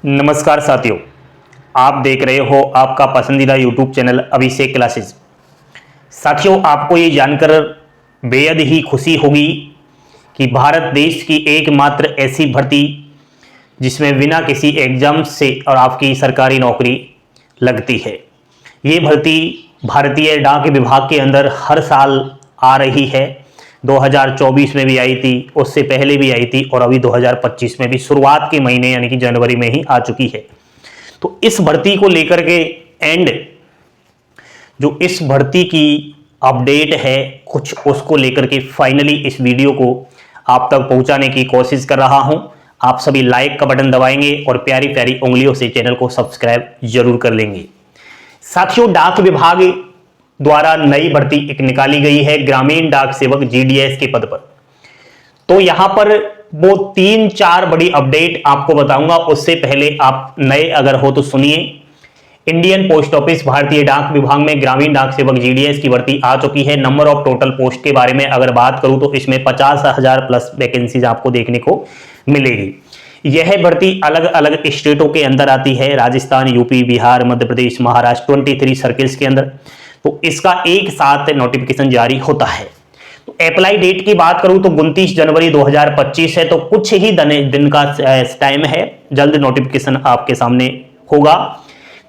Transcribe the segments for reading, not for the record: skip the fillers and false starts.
नमस्कार साथियों, आप देख रहे हो आपका पसंदीदा यूट्यूब चैनल अभिषेक क्लासेस। साथियों, आपको ये जानकर बेहद ही खुशी होगी कि भारत देश की एकमात्र ऐसी भर्ती जिसमें बिना किसी एग्जाम से और आपकी सरकारी नौकरी लगती है। ये भर्ती भारतीय डाक विभाग के अंदर हर साल आ रही है। 2024 में भी आई थी, उससे पहले भी आई थी और अभी 2025 में भी शुरुआत के महीने यानी कि जनवरी में ही आ चुकी है। तो इस भर्ती को लेकर के जो इस भर्ती की अपडेट है कुछ, उसको लेकर के फाइनली इस वीडियो को आप तक पहुंचाने की कोशिश कर रहा हूं। आप सभी लाइक का बटन दबाएंगे और प्यारी प्यारी उंगलियों से चैनल को सब्सक्राइब जरूर कर लेंगे। साथियों, डाक विभाग द्वारा नई भर्ती एक निकाली गई है ग्रामीण डाक सेवक जीडीएस के पद पर। तो यहां पर वो 3-4 बड़ी अपडेट आपको बताऊंगा। उससे पहले आप नए अगर हो तो सुनिए। इंडियन पोस्ट ऑफिस भारतीय डाक विभाग में ग्रामीण डाक सेवक जीडीएस की भर्ती आ चुकी है। नंबर ऑफ टोटल पोस्ट के बारे में अगर बात करूं तो इसमें 50,000 प्लस वैकेंसीज आपको देखने को मिलेगी। यह भर्ती अलग अलग स्टेटों के अंदर आती है, राजस्थान, यूपी, बिहार, मध्य प्रदेश, महाराष्ट्र, 23 सर्किल्स के अंदर। तो इसका एक साथ नोटिफिकेशन जारी होता है। तो अप्लाई डेट की बात करूं तो 29 जनवरी 2025 है। तो कुछ ही दिन का टाइम है, जल्द नोटिफिकेशन आपके सामने होगा।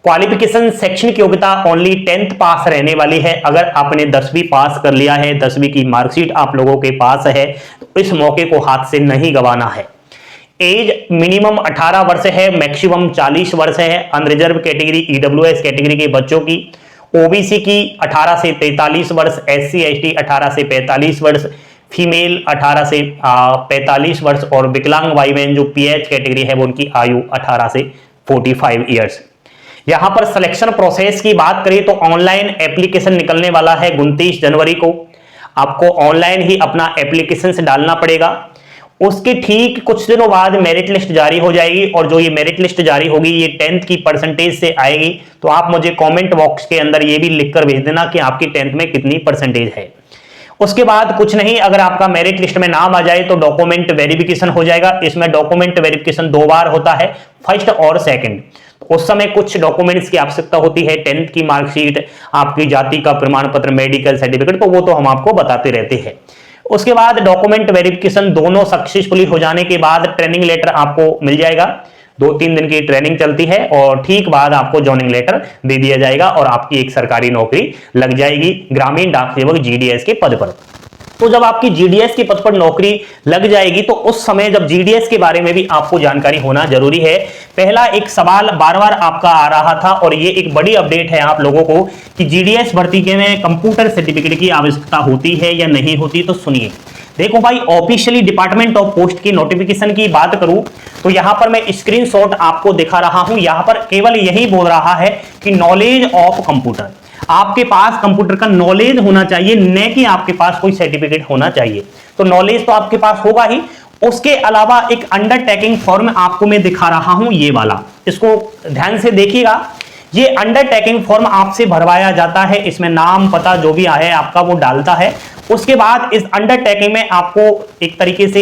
क्वालिफिकेशन शैक्षणिक योग्यता ओनली 10th पास रहने वाली है। अगर आपने 10वीं पास कर लिया है, 10वीं की मार्कशीट आप लोगों के पास है, तो इस मौके को हाथ से नहीं गंवाना है। एज मिनिमम 18 वर्ष है, मैक्सिमम 40 वर्ष है। अनरिजर्व कैटेगरी, ईडब्ल्यूएस कैटेगरी के बच्चों की, ओबीसी की 18 से 43 वर्ष, एससी एसटी 18 से 45 वर्ष, फीमेल 18 से 45 वर्ष और विकलांग वाई बहन जो पीएच कैटेगरी है वो उनकी आयु 18 से 45 ईयर्स। यहां पर सिलेक्शन प्रोसेस की बात करें तो ऑनलाइन एप्लीकेशन निकलने वाला है 29 जनवरी को। आपको ऑनलाइन ही अपना एप्लीकेशन से डालना पड़ेगा। उसके ठीक कुछ दिनों बाद मेरिट लिस्ट जारी हो जाएगी और जो ये मेरिट लिस्ट जारी होगी ये 10th की परसेंटेज से आएगी। तो आप मुझे कमेंट बॉक्स के अंदर ये भी लिखकर भेज देना कि आपकी 10th में कितनी परसेंटेज है। उसके बाद कुछ नहीं, अगर आपका मेरिट लिस्ट में नाम आ जाए तो डॉक्यूमेंट वेरिफिकेशन हो जाएगा। इसमें डॉक्यूमेंट वेरिफिकेशन 2 बार होता है, फर्स्ट और सेकंड। उस समय कुछ डॉक्यूमेंट्स की आवश्यकता होती है, 10th की मार्कशीट, आपकी जाति का प्रमाण पत्र, मेडिकल सर्टिफिकेट, तो वो तो हम आपको बताते रहते हैं। उसके बाद डॉक्यूमेंट वेरिफिकेशन दोनों सक्सेसफुली हो जाने के बाद ट्रेनिंग लेटर आपको मिल जाएगा। 2-3 दिन की ट्रेनिंग चलती है और ठीक बाद आपको जॉइनिंग लेटर दे दिया जाएगा और आपकी एक सरकारी नौकरी लग जाएगी ग्रामीण डाक सेवक जीडीएस के पद पर। तो जब आपकी जीडीएस के पद पर नौकरी लग जाएगी तो उस समय जब जीडीएस के बारे में भी आपको जानकारी होना जरूरी है। पहला एक सवाल बार बार आपका आ रहा था और ये एक बड़ी अपडेट है आप लोगों को कि जीडीएस भर्ती के में कंप्यूटर सर्टिफिकेट की आवश्यकता होती है या नहीं होती। तो सुनिए, देखो भाई, ऑफिशियली डिपार्टमेंट ऑफ पोस्ट की नोटिफिकेशन की बात करूं तो यहां पर मैं स्क्रीनशॉट आपको दिखा रहा हूं। यहां पर केवल यही बोल रहा है कि नॉलेज ऑफ कंप्यूटर, आपके पास कंप्यूटर का नॉलेज होना चाहिए, न कि आपके पास कोई सर्टिफिकेट होना चाहिए। तो नॉलेज तो आपके पास होगा ही। उसके अलावा एक अंडरटेकिंग फॉर्म आपको मैं दिखा रहा हूं, ये वाला, इसको ध्यान से देखिएगा। ये अंडरटेकिंग फॉर्म आपसे भरवाया जाता है, इसमें नाम पता जो भी है आपका वो डालता है। उसके बाद इस अंडरटेकिंग में आपको एक तरीके से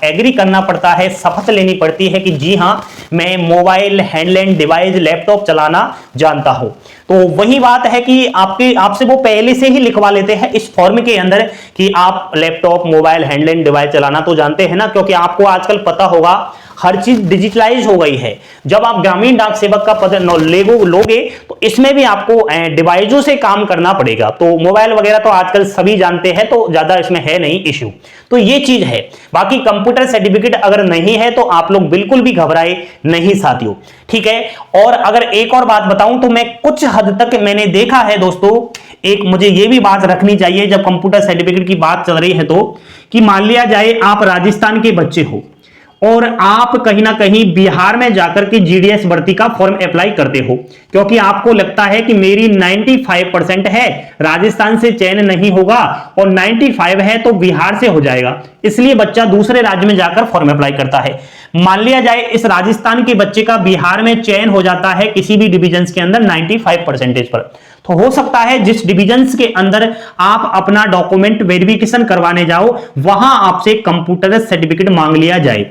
एग्री करना पड़ता है, शपथ लेनी पड़ती है कि जी हां, मैं मोबाइल, हैंडलेंड डिवाइस, लैपटॉप चलाना जानता हूं। तो वही बात है कि आपसे वो पहले से ही लिखवा लेते हैं इस फॉर्म के अंदर कि आप लैपटॉप, मोबाइल, हैंडलेंड डिवाइस चलाना तो जानते हैं ना, क्योंकि आपको आजकल पता होगा हर चीज डिजिटलाइज हो गई है। जब आप ग्रामीण डाक सेवक का पद लोगे तो इसमें भी आपको डिवाइसों से काम करना पड़ेगा। तो मोबाइल वगैरह तो आजकल सभी जानते हैं, तो ज्यादा इसमें है नहीं इश्यू। तो ये चीज है। बाकी कंप्यूटर सर्टिफिकेट अगर नहीं है तो आप लोग बिल्कुल भी घबराए नहीं साथियों, ठीक है। और अगर एक और बात बताऊं तो मैं कुछ हद तक मैंने देखा है दोस्तों, एक मुझे ये भी बात रखनी चाहिए जब कंप्यूटर सर्टिफिकेट की बात चल रही है तो, कि मान लिया जाए आप राजस्थान के बच्चे हो और आप कहीं ना कहीं बिहार में जाकर के जीडीएस भर्ती का फॉर्म अप्लाई करते हो, क्योंकि आपको लगता है कि मेरी 95% है, राजस्थान से चयन नहीं होगा, और 95 है तो बिहार से हो जाएगा, इसलिए बच्चा दूसरे राज्य में जाकर फॉर्म अप्लाई करता है। मान लिया जाए इस राजस्थान के बच्चे का बिहार में चयन हो जाता है किसी भी डिवीजन के अंदर 95% पर, तो हो सकता है जिस डिवीजन के अंदर आप अपना डॉक्यूमेंट वेरिफिकेशन करवाने जाओ वहां आपसे कंप्यूटर सर्टिफिकेट मांग लिया जाए।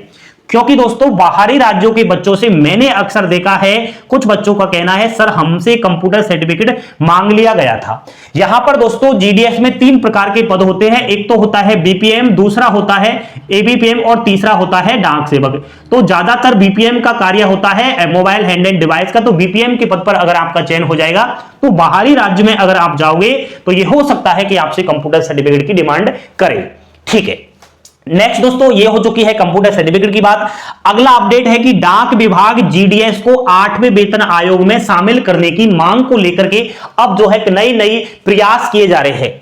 क्योंकि दोस्तों बाहरी राज्यों के बच्चों से मैंने अक्सर देखा है, कुछ बच्चों का कहना है सर हमसे कंप्यूटर सर्टिफिकेट मांग लिया गया था। यहां पर दोस्तों जीडीएस में 3 प्रकार के पद होते हैं, एक तो होता है बीपीएम, दूसरा होता है एबीपीएम और तीसरा होता है डाक सेवक। तो ज्यादातर बीपीएम का कार्य होता है मोबाइल हैंड एंड डिवाइस का, तो बीपीएम के पद पर अगर आपका चयन हो जाएगा तो बाहरी राज्य में अगर आप जाओगे तो यह हो सकता है कि आपसे कंप्यूटर सर्टिफिकेट की डिमांड करें। ठीक है, नेक्स्ट दोस्तों ये हो चुकी है कंप्यूटर सर्टिफिकेट की बात। अगला अपडेट है कि डाक विभाग जीडीएस को 8वें वेतन आयोग में शामिल करने की मांग को लेकर के अब जो है नई प्रयास किए जा रहे हैं।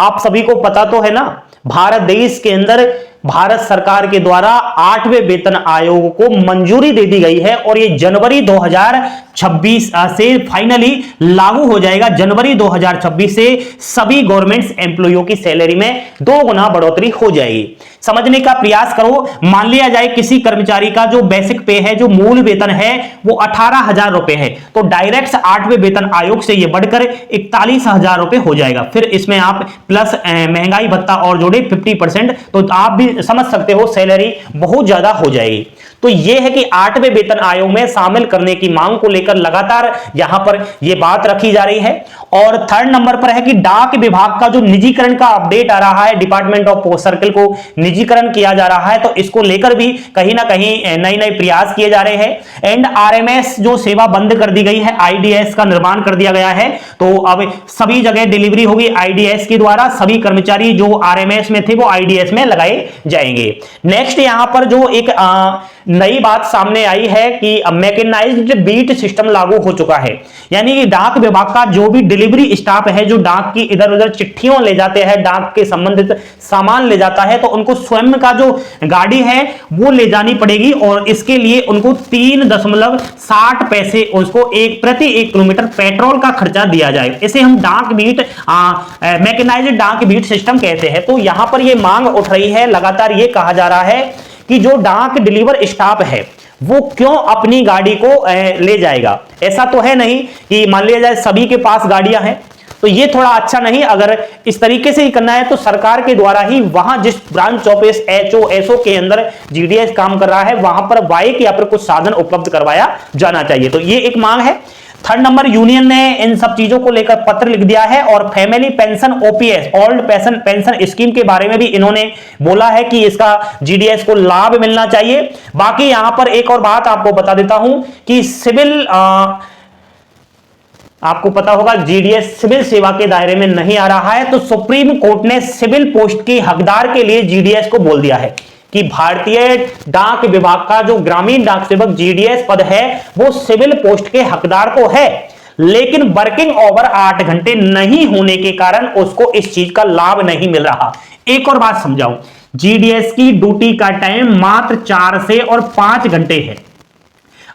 आप सभी को पता तो है ना, भारत देश के अंदर भारत सरकार के द्वारा 8वें वेतन आयोग को मंजूरी दे दी गई है और ये जनवरी 2026 से फाइनली लागू हो जाएगा। जनवरी 2026 से सभी गवर्नमेंट एम्प्लॉइयों की सैलरी में 2 गुना बढ़ोतरी हो जाएगी। समझने का प्रयास करो, मान लिया जाए किसी कर्मचारी का जो बेसिक पे है, जो मूल वेतन है वो 18,000 रुपए है, तो डायरेक्ट 8वें वेतन आयोग से ये बढ़कर 41,000 रुपए हो जाएगा। फिर इसमें आप प्लस महंगाई भत्ता और जोड़े 50%, तो आप भी समझ सकते हो सैलरी बहुत ज्यादा हो जाएगी। तो यह है कि 8वें वेतन आयोग में शामिल करने की मांग को लेकर लगातार यहां पर यह बात रखी जा रही है। और थर्ड नंबर पर है कि डाक विभाग का जो निजीकरण का अपडेट आ रहा है, डिपार्टमेंट ऑफ पोस्ट सर्कल को निजीकरण किया जा रहा है, तो इसको लेकर भी कहीं ना कहीं नए प्रयास किए जा रहे हैं। एंड आरएमएस जो सेवा बंद कर दी गई है, आईडीएस का निर्माण कर दिया गया है, तो अब सभी जगह डिलीवरी होगी आईडीएस के द्वारा। सभी कर्मचारी जो आरएमएस में थे वो आईडीएस में लगाए जाएंगे। नेक्स्ट यहां पर जो एक नई बात सामने आई है कि मैकेनाइज्ड बीट सिस्टम लागू हो चुका है, यानी कि डाक विभाग का जो भी डिलीवरी स्टाफ है, जो डाक की इधर उधर चिट्ठियों ले जाते हैं, डाक के संबंधित सामान ले जाता है, तो उनको स्वयं का जो गाड़ी है वो ले जानी पड़ेगी और इसके लिए उनको 3.60 पैसे उसको प्रति 1 किलोमीटर पेट्रोल का खर्चा दिया जाए। इसे हम डाक बीट मैकेनाइज्ड डाक बीट सिस्टम कहते हैं। तो यहां पर यह मांग उठ रही है, लगातार यह कहा जा रहा है कि जो डाक डिलीवर स्टाफ है वो क्यों अपनी गाड़ी को ले जाएगा। ऐसा तो है नहीं कि मान लिया जाए सभी के पास गाड़ियां हैं, तो ये थोड़ा अच्छा नहीं। अगर इस तरीके से ही करना है तो सरकार के द्वारा ही वहां जिस ब्रांच ऑफिस एचओ एसओ के अंदर जीडीएस काम कर रहा है वहां पर बाइक या फिर कुछ साधन उपलब्ध करवाया जाना चाहिए। तो ये एक मांग है। थर्ड नंबर, यूनियन ने इन सब चीजों को लेकर पत्र लिख दिया है और family pension OPS old pension scheme के बारे में भी इन्होंने बोला है कि इसका जीडीएस को लाभ मिलना चाहिए। बाकी यहां पर एक और बात आपको बता देता हूं कि सिविल आपको पता होगा जीडीएस सिविल सेवा के दायरे में नहीं आ रहा है, तो सुप्रीम कोर्ट ने सिविल पोस्ट के हकदार के लिए जीडीएस को बोल दिया है कि भारतीय डाक विभाग का जो ग्रामीण डाक सेवक जीडीएस पद है वो सिविल पोस्ट के हकदार को है, लेकिन वर्किंग ओवर 8 घंटे नहीं होने के कारण उसको इस चीज का लाभ नहीं मिल रहा। एक और बात समझाऊं, जीडीएस की ड्यूटी का टाइम मात्र 4 से और 5 घंटे है।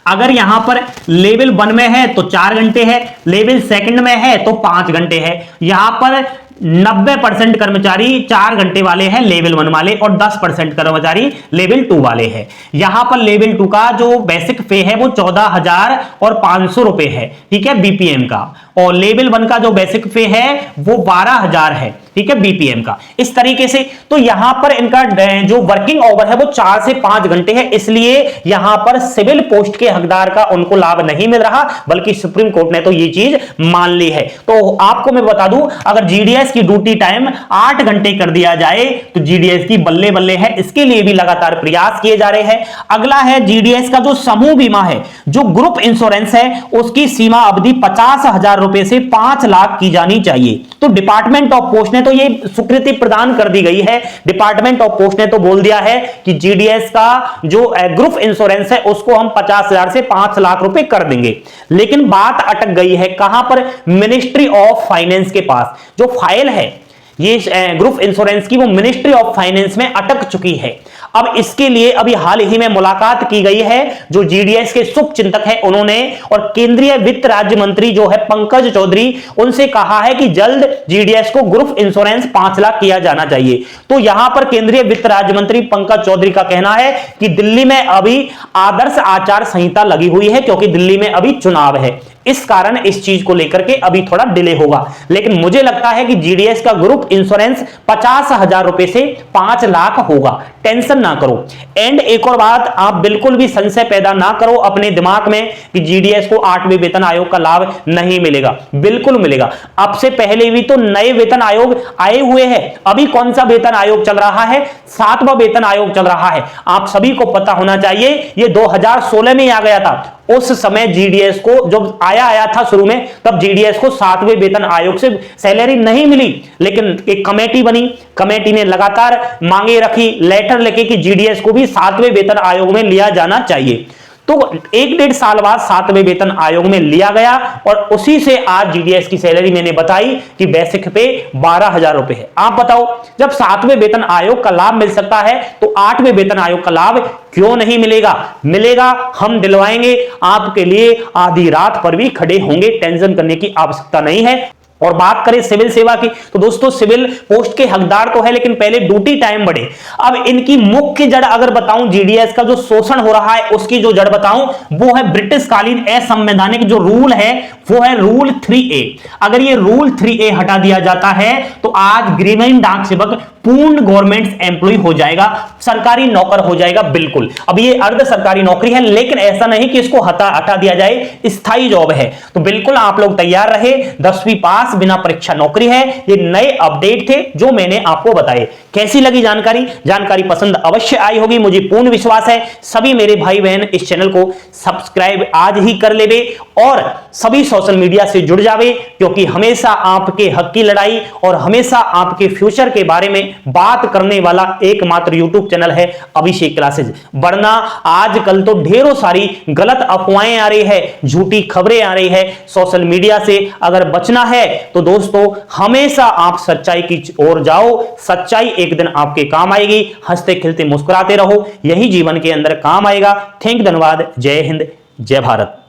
अगर यहां पर लेवल 1 में है तो 4 घंटे है, लेवल 2 में है तो 5 घंटे है। यहां पर 90% कर्मचारी 4 घंटे वाले हैं लेवल 1 वाले और 10% कर्मचारी लेवल 2 वाले हैं। यहां पर लेवल 2 का जो बेसिक पे है वो 14,500 रुपए है, ठीक है, बीपीएम का, और लेवल 1 का जो बेसिक पे है वो 12,000 है, ठीक है, बीपीएम का। इस तरीके से तो यहां पर इनका जो वर्किंग आवर है वो 4 से 5 घंटे है, इसलिए यहां पर सिविल पोस्ट के हकदार का उनको लाभ नहीं मिल रहा, बल्कि सुप्रीम कोर्ट ने तो ये चीज मान ली है। तो आपको मैं बता दूं, अगर जीडीएस की ड्यूटी टाइम 8 घंटे कर दिया जाए तो जीडीएस की बल्ले बल्ले है। इसके लिए भी लगातार प्रयास किए जा रहे हैं। अगला है जीडीएस का जो समूह बीमा है, जो ग्रुप इंश्योरेंस है, उसकी सीमा अवधि 50,000 रुपए से 5 लाख की जानी चाहिए। तो डिपार्टमेंट ऑफ पोस्ट ने तो ये स्वीकृति प्रदान कर दी गई है। डिपार्टमेंट ऑफ पोस्ट ने तो बोल दिया है कि जीडीएस का जो ग्रुप इंश्योरेंस है उसको हम 50,000 से 5 लाख रुपए कर देंगे। लेकिन बात अटक गई है कहां पर? मिनिस्ट्री ऑफ फाइनेंस के पास जो फाइल है ये ग्रुप इंश्योरेंस की, वो मिनिस्ट्री ऑफ फाइनेंस में अटक चुकी है। अब इसके लिए अभी हाल ही में मुलाकात की गई है जो जीडीएस के शुभ चिंतक हैं उन्होंने, और केंद्रीय वित्त राज्य मंत्री जो है पंकज चौधरी, उनसे कहा है कि जल्द जीडीएस को ग्रुप इंश्योरेंस 5 लाख किया जाना चाहिए। तो यहां पर केंद्रीय वित्त राज्य मंत्री पंकज चौधरी का कहना है कि दिल्ली में अभी आदर्श आचार संहिता लगी हुई है, क्योंकि दिल्ली में अभी चुनाव है, इस कारण इस चीज को लेकर के अभी थोड़ा डिले होगा। लेकिन मुझे लगता है कि जीडीएस का ग्रुप इंश्योरेंस 50,000 रुपए से 5 लाख होगा। टेंशन ना करो। एंड एक और बात, आप बिल्कुल भी संशय पैदा ना करो अपने दिमाग में कि जीडीएस को 8वें वेतन आयोग का लाभ नहीं मिलेगा, बिल्कुल मिलेगा। अब से पहले भी तो नए वेतन आयोग आए हुए हैं। अभी कौन सा वेतन आयोग चल रहा है? 7वां वेतन आयोग चल रहा है। आप सभी को पता होना चाहिए, ये 2016 में आ गया था। उस समय जीडीएस को जब आया था शुरू में, तब जीडीएस को 7वें वेतन आयोग से सैलरी नहीं मिली, लेकिन एक कमेटी बनी, कमेटी ने लगातार मांगे रखी, लेटर लिखे कि जीडीएस को भी 7वें वेतन आयोग में लिया जाना चाहिए। तो 1-1.5 साल बाद 7वें वेतन आयोग में लिया गया और उसी से आज जीडीएस की सैलरी मैंने बताई कि बेसिक पे 12,000 रुपए है। आप बताओ, जब 7वें वेतन आयोग का लाभ मिल सकता है तो 8वें वेतन आयोग का लाभ क्यों नहीं मिलेगा? मिलेगा, हम दिलवाएंगे आपके लिए, आधी रात पर भी खड़े होंगे, टेंशन करने की आवश्यकता नहीं है। और बात करें सिविल सेवा की, तो दोस्तों सिविल पोस्ट के हकदार तो है, लेकिन पहले ड्यूटी टाइम बढ़े। अब इनकी मुख्य जड़ अगर बताऊं, जीडीएस का जो शोषण हो रहा है उसकी जो जड़ बताऊं, वो है ब्रिटिश कालीन असंवैधानिक जो रूल है, वो है रूल 3A। अगर ये रूल 3A हटा दिया जाता है तो आज ग्रामीण डाक सेवक पूर्ण गवर्नमेंट एम्प्लॉय हो जाएगा, सरकारी नौकर हो जाएगा। बिल्कुल, अब ये अर्ध सरकारी नौकरी है, लेकिन ऐसा नहीं कि इसको हटा दिया जाए, स्थायी जॉब है। तो बिल्कुल आप लोग तैयार रहे, 10वीं पास बिना परीक्षा नौकरी है। ये नए अपडेट थे जो मैंने आपको बताए। कैसी लगी जानकारी पसंद अवश्य आई होगी, मुझे पूर्ण विश्वास है। सभी मेरे भाई बहन इस चैनल को सब्सक्राइब आज ही कर लेवे और सभी सोशल मीडिया से जुड़ जावे, क्योंकि हमेशा आपके हक की लड़ाई और हमेशा आपके फ्यूचर के बारे में बात करने वाला एकमात्र यूट्यूब चैनल है अभिषेक क्लासेज। वरना आजकल तो ढेरों सारी गलत अफवाहें आ रही है, झूठी खबरें आ रही है सोशल मीडिया से। अगर बचना है तो दोस्तों हमेशा आप सच्चाई की ओर जाओ, सच्चाई एक दिन आपके काम आएगी। हंसते खिलते मुस्कुराते रहो, यही जीवन के अंदर काम आएगा। धन्यवाद। जय हिंद, जय भारत।